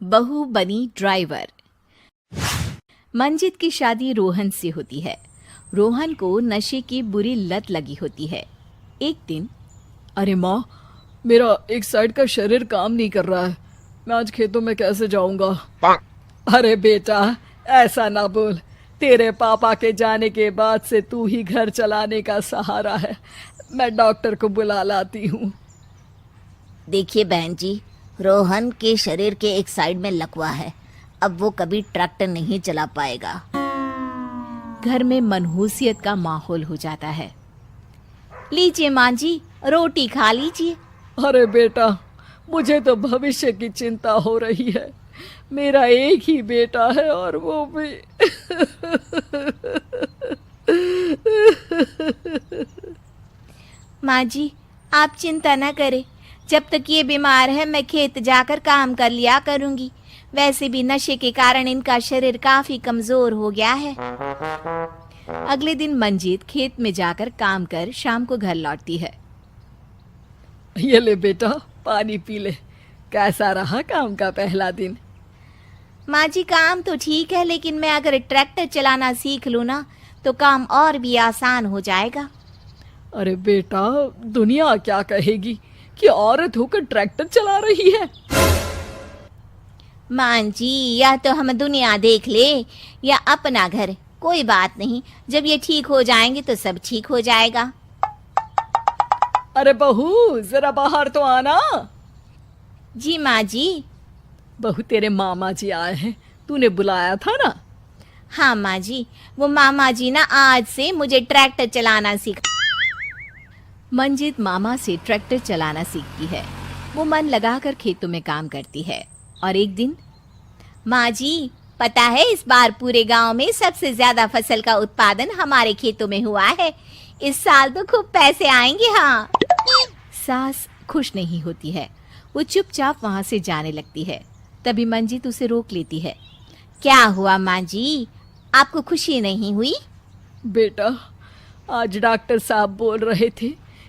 बहू बनी ड्राइवर। मंजित की शादी रोहन से होती है। रोहन को नशे की बुरी लत लगी होती है। एक दिन, अरे माँ, मेरा एक साइड का शरीर काम नहीं कर रहा है। मैं आज खेतों में कैसे जाऊंगा? अरे बेटा, ऐसा ना बोल। तेरे पापा के जाने के बाद से तू ही घर चलाने का सहारा है। मैं डॉक्टर को बुला लाती हूँ। देखिए बहन जी, रोहन के शरीर के एक साइड में लकवा है। अब वो कभी ट्रैक्टर नहीं चला पाएगा। घर में मनहूसियत का माहौल हो जाता है। लीजिए माँ जी, रोटी खा लीजिए। अरे बेटा, मुझे तो भविष्य की चिंता हो रही है। मेरा एक ही बेटा है और वो भी माँ जी, आप चिंता न करें। जब तक ये बीमार है मैं खेत जाकर काम कर लिया करूंगी। वैसे भी नशे के कारण इनका शरीर काफी कमजोर हो गया है। अगले दिन मंजीत खेत में जाकर काम कर शाम को घर लौटती है। ये ले बेटा, पानी पी ले। कैसा रहा काम का पहला दिन? माँ जी, काम तो ठीक है, लेकिन मैं अगर ट्रैक्टर चलाना सीख लूँ ना तो काम और भी आसान हो जाएगा। अरे बेटा, दुनिया क्या कहेगी कि औरत होकर ट्रैक्टर चला रही है। माँ जी, या तो हम दुनिया देख ले या अपना घर, कोई बात नहीं। जब ये ठीक हो जाएंगे तो सब ठीक हो जाएगा। अरे बहू, जरा बाहर तो आना। जी माँ जी। बहू, तेरे मामा जी आए हैं, तूने बुलाया था ना? हाँ माँ जी, वो मामा जी ना आज से मुझे ट्रैक्टर चलाना सीखा। मंजित मामा से ट्रैक्टर चलाना सीखती है। वो मन लगाकर खेतों में काम करती है। और एक दिन, माँ जी, पता है इस बार पूरे गांव में सबसे ज्यादा फसल का उत्पादन हमारे खेतों में हुआ है। इस साल तो खूब पैसे आएंगे। हाँ। सास खुश नहीं होती है। वो चुपचाप वहां से जाने लगती है। तभी मंजित उसे रोक लेती है। क्या हुआ माँ जी, आपको खुशी नहीं हुई? बेटा, आज डॉक्टर साहब बोल रहे थे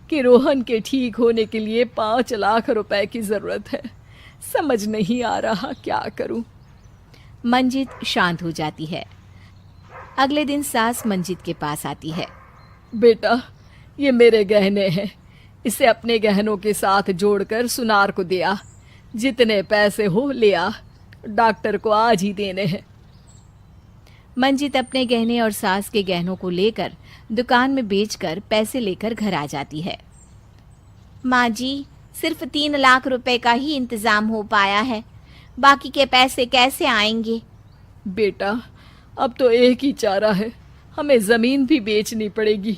कि रोहन के ठीक होने के लिए 5 लाख रुपए की जरूरत है। समझ नहीं आ रहा क्या करूं। मंजित शांत हो जाती है। अगले दिन सास मंजित के पास आती है। बेटा, ये मेरे गहने हैं। इसे अपने गहनों के साथ जोड़कर सुनार को दे आ। जितने पैसे हो ले आ। डॉक्टर को आज ही देने हैं। मंजित अपने गहने और सास के गहनों को लेकर दुकान में बेचकर पैसे लेकर घर आ जाती है। माँ जी, सिर्फ 3 लाख रुपए का ही इंतजाम हो पाया है। बाकी के पैसे कैसे आएंगे? बेटा, अब तो एक ही चारा है, हमें जमीन भी बेचनी पड़ेगी।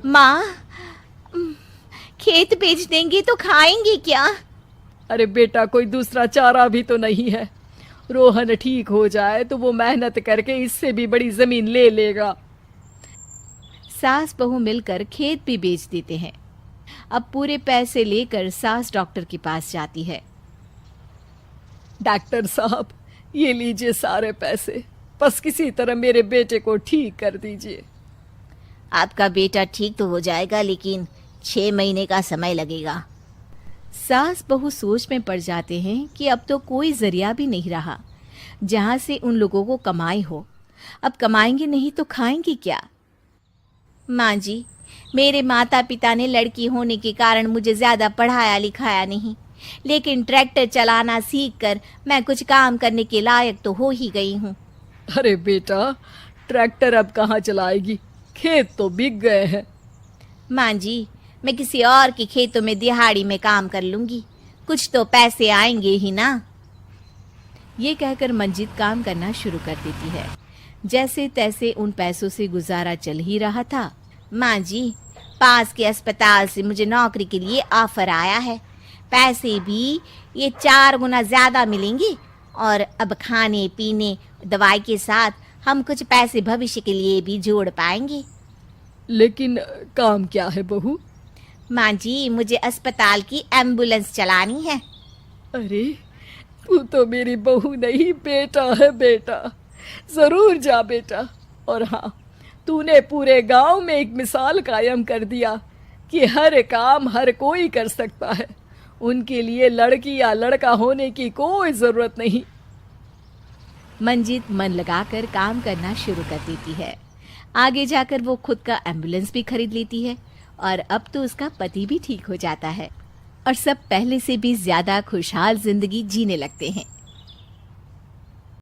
माँ, खेत बेच देंगे तो खाएंगे क्या? अरे बेटा, कोई दूसरा चारा भी तो नहीं है। रोहन ठीक हो जाए तो वो मेहनत करके इससे भी बड़ी जमीन ले लेगा। सास बहू मिलकर खेत भी बेच देते हैं। अब पूरे पैसे लेकर सास डॉक्टर के पास जाती है। डॉक्टर साहब, ये लीजिए सारे पैसे। बस किसी तरह मेरे बेटे को ठीक कर दीजिए। आपका बेटा ठीक तो हो जाएगा, लेकिन 6 महीने का समय लगेगा। सास बहू सोच में पड़ जाते हैं कि अब तो कोई जरिया भी नहीं रहा जहां से उन लोगों को कमाई हो। अब कमाएंगे नहीं तो खाएंगे क्या? माँ जी, मेरे माता पिता ने लड़की होने के कारण मुझे ज्यादा पढ़ाया लिखाया नहीं, लेकिन ट्रैक्टर चलाना सीखकर मैं कुछ काम करने के लायक तो हो ही गई हूँ। अरे बेटा, ट्रैक्टर अब कहाँ चलाएगी? खेत तो बिक गए हैं। माँ जी, मैं किसी और के खेतों में दिहाड़ी में काम कर लूंगी, कुछ तो पैसे आएंगे ही ना। ये कहकर मंजित काम करना शुरू कर देती है। जैसे तैसे उन पैसों से गुजारा चल ही रहा था। माँ जी, पास के अस्पताल से मुझे नौकरी के लिए ऑफर आया है। पैसे भी ये 4 गुना ज्यादा मिलेंगे और अब खाने पीने दवाई के साथ हम कुछ पैसे भविष्य के लिए भी जोड़ पाएंगे। लेकिन काम क्या है बहू? माँ जी, मुझे अस्पताल की एम्बुलेंस चलानी है। अरे, तू तो मेरी बहू नहीं, बेटा है बेटा। जरूर जा बेटा। और हाँ, तूने पूरे गांव में एक मिसाल कायम कर दिया कि हर काम हर कोई कर सकता है। उनके लिए लड़की या लड़का होने की कोई जरूरत नहीं। मंजित मन लगाकर काम करना शुरू कर देती है। आगे जाकर वो खुद का एम्बुलेंस भी खरीद लेती है और अब तो उसका पति भी ठीक हो जाता है और सब पहले से भी ज्यादा खुशहाल जिंदगी जीने लगते हैं।